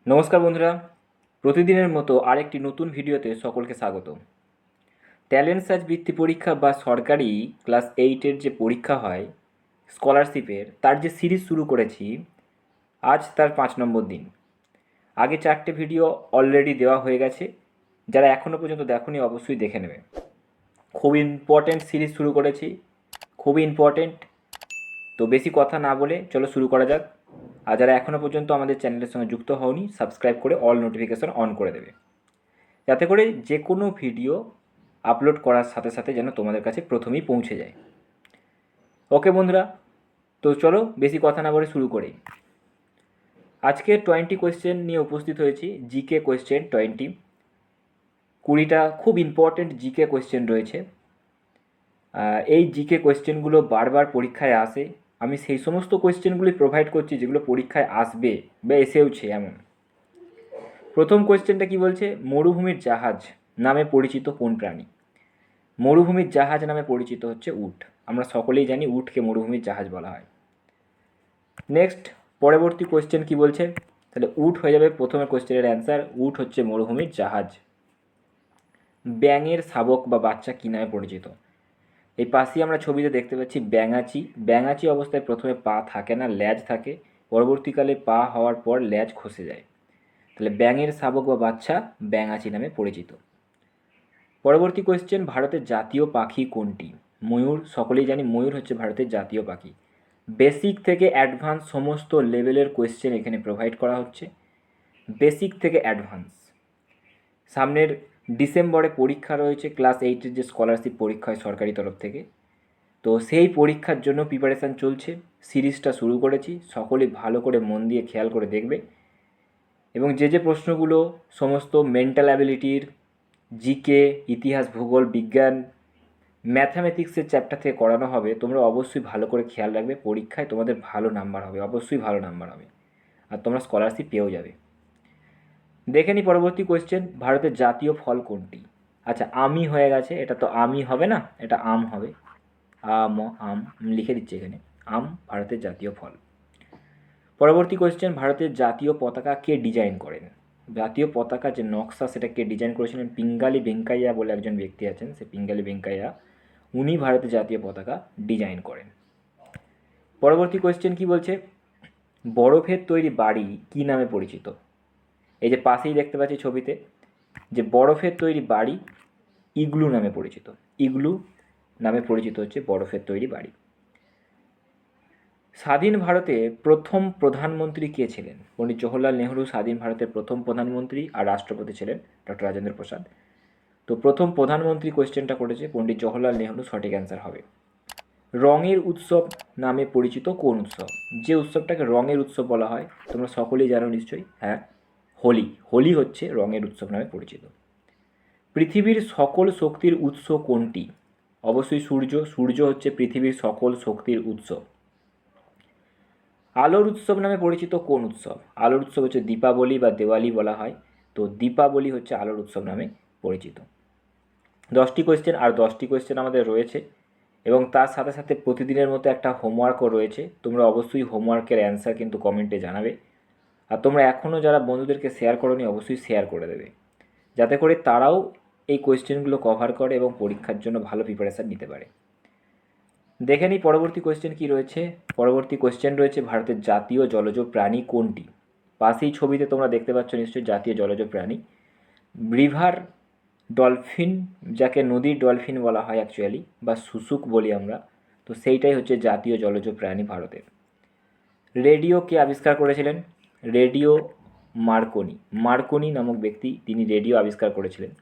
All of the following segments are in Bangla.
নমস্কার বন্ধুরা, প্রতিদিনের মতো আরেকটি নতুন ভিডিওতে সকলকে স্বাগত। ট্যালেন্ট সার্চ বৃত্তি পরীক্ষা বা সরকারি ক্লাস 8-এর যে পরীক্ষা হয় স্কলারশিপের, তার যে সিরিজ শুরু করেছি, আজ তার 5 নম্বর দিন। আগে 4টে ভিডিও অলরেডি দেওয়া হয়ে গেছে, যারা এখনও পর্যন্ত দেখোনি অবশ্যই দেখে নেবে। খুব ইম্পর্ট্যান্ট সিরিজ শুরু করেছি, খুবই ইম্পর্ট্যান্ট। তো বেশি কথা না বলে চলো শুরু করা যাক। আর যারা এখনও পর্যন্ত আমাদের চ্যানেলের সঙ্গে যুক্ত হওনি, সাবস্ক্রাইব করে অল নোটিফিকেশন অন করে দেবে, যাতে করে যে কোনো ভিডিও আপলোড করার সাথে সাথে যেন তোমাদের কাছে প্রথমেই পৌঁছে যায়। ওকে বন্ধুরা, তো চলো বেশি কথা না বলে শুরু করি। আজকে 20 কোয়েশ্চেন নিয়ে উপস্থিত হয়েছি। জিকে কোয়েশ্চেন 20, 20টা খুব ইম্পর্ট্যান্ট জিকে কোয়েশ্চেন রয়েছে। এই জিকে কোয়েশ্চেনগুলো বারবার পরীক্ষায় আসে। আমি সেই সমস্ত কোয়েশ্চেনগুলি প্রোভাইড করছি যেগুলো পরীক্ষায় আসবে বা এসেওছে এমন। প্রথম কোয়েশ্চেনটা কি বলছে, মরুভূমির জাহাজ নামে পরিচিত কোন প্রাণী? মরুভূমির জাহাজ নামে পরিচিত হচ্ছে উট। আমরা সকলেই জানি উটকে মরুভূমির জাহাজ বলা হয়। নেক্সট, পরবর্তী কোয়েশ্চেন কি বলছে, তাহলে উট হয়ে যাবে প্রথমের কোয়েশ্চেনের অ্যান্সার। উট হচ্ছে মরুভূমির জাহাজ। ব্যাঙের শাবক বা বাচ্চা কী নামে পরিচিত? এই পাশেই আমরা ছবিতে দেখতে পাচ্ছি ব্যাঙাচি। ব্যাঙাচি অবস্থায় প্রথমে পা থাকে না, ল্যাজ থাকে। পরবর্তীকালে পা হওয়ার পর ল্যাজ খসে যায়। তাহলে ব্যাঙের শাবক বা বাচ্চা ব্যাঙাচি নামে পরিচিত। পরবর্তী কোয়েশ্চেন, ভারতের জাতীয় পাখি কোনটি? ময়ূর। সকলেই জানি ময়ূর হচ্ছে ভারতের জাতীয় পাখি। বেসিক থেকে অ্যাডভান্স সমস্ত লেভেলের কোয়েশ্চেন এখানে প্রোভাইড করা হচ্ছে, বেসিক থেকে অ্যাডভান্স। সামনের ডিসেম্বরে পরীক্ষা রয়েছে, ক্লাস 8-এর যে স্কলারশিপ পরীক্ষা হয় সরকারি তরফ থেকে, তো সেই পরীক্ষার জন্য প্রিপারেশান চলছে। সিরিজটা শুরু করেছি, সকলে ভালো করে মন দিয়ে খেয়াল করে দেখবে। এবং যে প্রশ্নগুলো সমস্ত মেন্টাল অ্যাবিলিটির, জিকে, ইতিহাস, ভূগোল, বিজ্ঞান, ম্যাথামেটিক্সের চ্যাপ্টার থেকে করানো হবে, তোমরা অবশ্যই ভালো করে খেয়াল রাখবে। পরীক্ষায় তোমাদের ভালো নাম্বার হবে, অবশ্যই ভালো নাম্বার হবে, আর তোমরা স্কলারশিপ পেয়েও যাবে। দেখে নি পরবর্তী কোয়েশ্চেন, ভারতের জাতীয় ফল কোনটি? আচ্ছা, আমি হয়ে গেছে, এটা তো আমি হবে না, এটা আম হবে। আম, আম লিখে দিচ্ছি এখানে, আম ভারতের জাতীয় ফল। পরবর্তী কোয়েশ্চেন, ভারতের জাতীয় পতাকা কে ডিজাইন করেন? জাতীয় পতাকা যে নকশা সেটা কে ডিজাইন করেছিলেন? পিঙ্গালি ভেঙ্কাইয়া বলে একজন ব্যক্তি আছেন, সে পিঙ্গালি ভেঙ্কাইয়া, উনি ভারতের জাতীয় পতাকা ডিজাইন করেন। পরবর্তী কোয়েশ্চেন কি বলছে, বরফের তৈরি বাড়ি কি নামে পরিচিত? এই যে পাশেই দেখতে পাচ্ছি ছবিতে, যে বরফের তৈরি বাড়ি ইগলু নামে পরিচিত। ইগলু নামে পরিচিত হচ্ছে বরফের তৈরি বাড়ি। স্বাধীন ভারতে প্রথম প্রধানমন্ত্রী কে ছিলেন? পণ্ডিত জওহরলাল নেহরু স্বাধীন ভারতের প্রথম প্রধানমন্ত্রী, আর রাষ্ট্রপতি ছিলেন ডক্টর রাজেন্দ্র প্রসাদ। তো প্রথম প্রধানমন্ত্রী কোয়েশ্চেনটা করেছে পণ্ডিত জওহরলাল নেহরু, সঠিক অ্যান্সার হবে। রঙের উৎসব নামে পরিচিত কোন উৎসব? যে উৎসবটাকে রঙের উৎসব বলা হয়, তোমরা সকলেই জানো নিশ্চয়ই, হ্যাঁ, হোলি। হোলি হচ্ছে রঙের উৎসব নামে পরিচিত। পৃথিবীর সকল শক্তির উৎস কোনটি? অবশ্যই সূর্য। সূর্য হচ্ছে পৃথিবীর সকল শক্তির উৎস। আলোর উৎসব নামে পরিচিত কোন উৎসব? আলোর উৎসব হচ্ছে দীপাবলি বা দেওয়ালি বলা হয়। তো দীপাবলি হচ্ছে আলোর উৎসব নামে পরিচিত। 10টি কোয়েশ্চেন, আর 10টি কোয়েশ্চেন আমাদের রয়েছে, এবং তার সাথে সাথে প্রতিদিনের মতো একটা হোমওয়ার্কও রয়েছে। তোমরা অবশ্যই হোমওয়ার্কের অ্যান্সার কিন্তু কমেন্টে জানাবে। আর তোমরা এখনও যারা বন্ধুদেরকে শেয়ার করোনি অবশ্যই শেয়ার করে দেবে, যাতে করে তারাও এই কোয়েশ্চেনগুলো কভার করে এবং পরীক্ষার জন্য ভালো প্রিপারেশান নিতে পারে। দেখে নিই পরবর্তী কোয়েশ্চেন কী রয়েছে। পরবর্তী কোয়েশ্চেন রয়েছে, ভারতের জাতীয় জলজ প্রাণী কোনটি? পাশেই ছবিতে তোমরা দেখতে পাচ্ছ নিশ্চয়ই জাতীয় জলজ প্রাণী রিভার ডলফিন, যাকে নদীর ডলফিন বলা হয় অ্যাকচুয়ালি, বা শুশুক বলি আমরা। তো সেইটাই হচ্ছে জাতীয় জলজ প্রাণী ভারতের। রেডিও কে আবিষ্কার করেছিলেন? Radio Marconi. মার্কনি নামক ব্যক্তি, তিনি রেডিও আবিষ্কার করেছিলেন।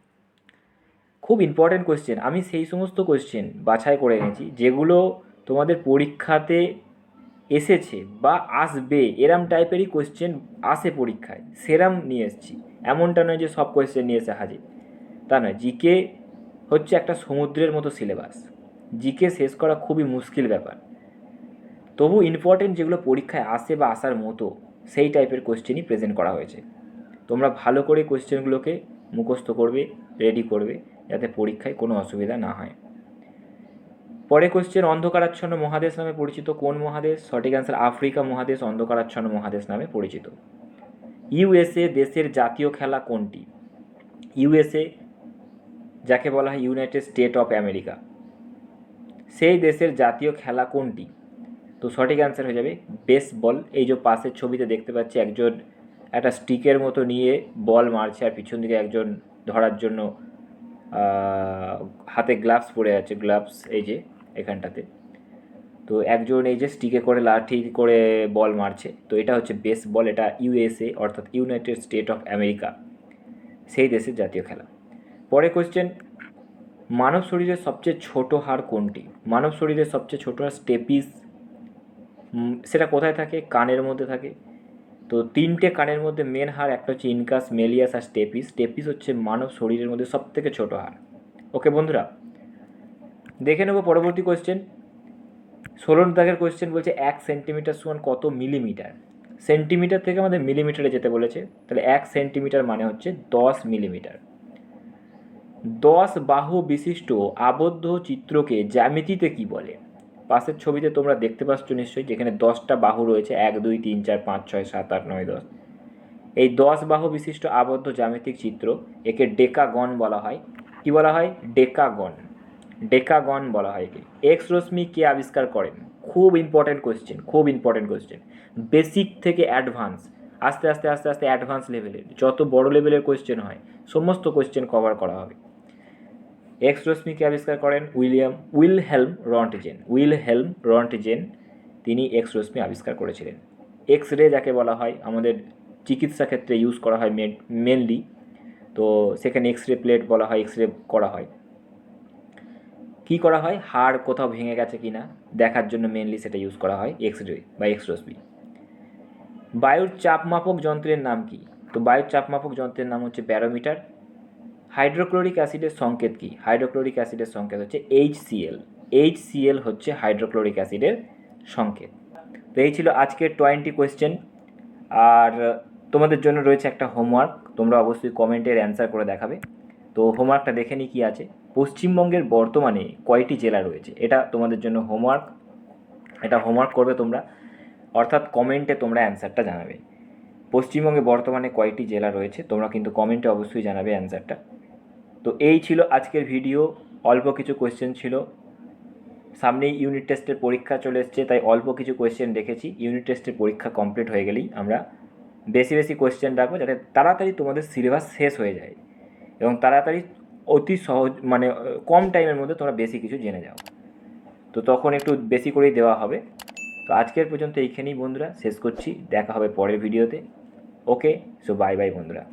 খুব ইম্পর্ট্যান্ট কোয়েশ্চেন। আমি সেই সমস্ত কোয়েশ্চেন বাছাই করে এনেছি যেগুলো তোমাদের পরীক্ষাতে এসেছে বা আসবে, এরম টাইপেরই কোয়েশ্চেন আসে পরীক্ষায়, সেরাম নিয়ে এসেছি। এমনটা নয় যে সব কোয়েশ্চেন নিয়ে এসে হাজির, তা নয়। জিকে হচ্ছে একটা সমুদ্রের মতো সিলেবাস, জিকে শেষ করা খুবই মুশকিল ব্যাপার। তবু ইম্পর্টেন্ট যেগুলো পরীক্ষায় আসে বা আসার মতো, সেই টাইপের কোয়েশ্চেনই প্রেজেন্ট করা হয়েছে। তোমরা ভালো করে কোয়েশ্চেনগুলোকে মুখস্থ করবে, রেডি করবে, যাতে পরীক্ষায় কোনো অসুবিধা না হয়। পরে কোয়েশ্চেন, অন্ধকারাচ্ছন্ন মহাদেশ নামে পরিচিত কোন মহাদেশ? সঠিক অ্যান্সার আফ্রিকা মহাদেশ অন্ধকারাচ্ছন্ন মহাদেশ নামে পরিচিত। ইউএসএ দেশের জাতীয় খেলা কোনটি? ইউএসএ যাকে বলা হয় ইউনাইটেড স্টেট অফ আমেরিকা, সেই দেশের জাতীয় খেলা কোনটি? তো সঠিক অ্যান্সার হয়ে যাবে বেসবল। এই যে পাশের ছবিতে দেখতে পাচ্ছি একজন একটা স্টিকের মতো নিয়ে বল মারছে, আর পিছন দিকে একজন ধরার জন্য হাতে গ্লাভস পরে আছে, গ্লাভস এই যে এখানটাতে। তো একজন এই যে স্টিকে করে লাঠি করে বল মারছে, তো এটা হচ্ছে বেসবল। এটা ইউএসএ অর্থাৎ ইউনাইটেড স্টেট অফ আমেরিকা, সেই দেশের জাতীয় খেলা। পরে কোয়েশ্চেন, মানব শরীরের সবচেয়ে ছোট হাড় কোনটি? মানব শরীরের সবচেয়ে ছোট হাড় স্টেপিস। সেটা কোথায় থাকে? কানের মধ্যে থাকে। তো তিনটে কানের মধ্যে মেন হাড়, একটা হচ্ছে ইনকাস, মেলিয়াস আর স্টেপিস। স্টেপিস হচ্ছে মানব শরীরের মধ্যে সবথেকে ছোট হাড়। ওকে বন্ধুরা, দেখে নেব পরবর্তী কোয়েশ্চেন। 16 দাগের কোয়েশ্চেন বলছে 1 সেন্টিমিটার সমান কত মিলিমিটার? সেন্টিমিটার থেকে আমাদের মিলিমিটারে যেতে বলেছে, তাহলে 1 সেন্টিমিটার মানে হচ্ছে 10 মিলিমিটার। 10 বাহু বিশিষ্ট আবদ্ধ চিত্রকে জ্যামিতিতে কি বলে? পাশের ছবিতে তোমরা দেখতে পাচ্ছ নিশ্চয়ই, যেখানে 10টা বাহু রয়েছে, 1 2 3 4 5 6 7 8 9 10। এই 10 বাহু বিশিষ্ট আবদ্ধ জ্যামিতিক চিত্র, একে ডেকাগন বলা হয়। কি বলা হয়? ডেকাগন। ডেকাগন বলা হয় একে। এক্স রশ্মি কে আবিষ্কার করেন? খুব ইম্পর্টেন্ট কোয়েশ্চেন, খুব ইম্পর্টেন্ট কোয়েশ্চেন। বেসিক থেকে অ্যাডভান্স, আস্তে আস্তে আস্তে আস্তে অ্যাডভান্স লেভেলের যত বড় লেভেলের কোয়েশ্চেন হয় সমস্ত কোয়েশ্চেন কভার করা হবে। এক্স রশ্মিকে আবিষ্কার করেন উইলহেলম রন্টজেন। উইলহেলম রন্টজেন তিনি এক্স রশ্মি আবিষ্কার করেছিলেন। এক্স রে যাকে বলা হয় আমাদের চিকিৎসা ক্ষেত্রে ইউজ করা হয় মেনলি, তো সেখানে এক্স রে প্লেট বলা হয়, এক্স রে করা হয়। কী করা হয়? হাড় কোথাও ভেঙে গেছে কি না দেখার জন্য মেনলি সেটা ইউজ করা হয়, এক্স রে বা এক্স রশ্মি। বায়ুর চাপমাপক যন্ত্রের নাম কি? তো বায়ুর চাপমাপক যন্ত্রের নাম হচ্ছে ব্যারোমিটার। হাইড্রোক্লোরিক অ্যাসিডের সংকেত কি? হাইড্রোক্লোরিক অ্যাসিডের সংকেত হচ্ছে HCl। HCl হচ্ছে হাইড্রোক্লোরিক অ্যাসিডের সংকেত। তো এই ছিল আজকের 20 কোয়েশ্চেন। আর তোমাদের জন্য রয়েছে একটা হোমওয়ার্ক, তোমরা অবশ্যই কমেন্টের অ্যান্সার করে দেখাবে। তো হোমওয়ার্কটা দেখে নিই কী আছে। পশ্চিমবঙ্গের বর্তমানে কয়টি জেলা রয়েছে? এটা তোমাদের জন্য হোমওয়ার্ক। এটা হোমওয়ার্ক করবে তোমরা, অর্থাৎ কমেন্টে তোমরা অ্যান্সারটা জানাবে। পশ্চিমবঙ্গে বর্তমানে কয়টি জেলা রয়েছে তোমরা কিন্তু কমেন্টে অবশ্যই জানাবে অ্যান্সারটা। তো এই ছিল আজকের ভিডিও। অল্প কিছু কোয়েশ্চেন ছিল, সামনেই ইউনিট টেস্টের পরীক্ষা চলে এসছে, তাই অল্প কিছু কোয়েশ্চেন রেখেছি। ইউনিট টেস্টের পরীক্ষা কমপ্লিট হয়ে গেলেই আমরা বেশি বেশি কোয়েশ্চেন রাখবো, যাতে তাড়াতাড়ি তোমাদের সিলেবাস শেষ হয়ে যায় এবং তাড়াতাড়ি অতি সহজ মানে কম টাইমের মধ্যে তোমরা বেশি কিছু জেনে যাও। তো তখন একটু বেশি করেই দেওয়া হবে। তো আজকের পর্যন্ত এইখানেই বন্ধুরা শেষ করছি, দেখা হবে পরের ভিডিওতে। ওকে, সো বাই বাই বন্ধুরা।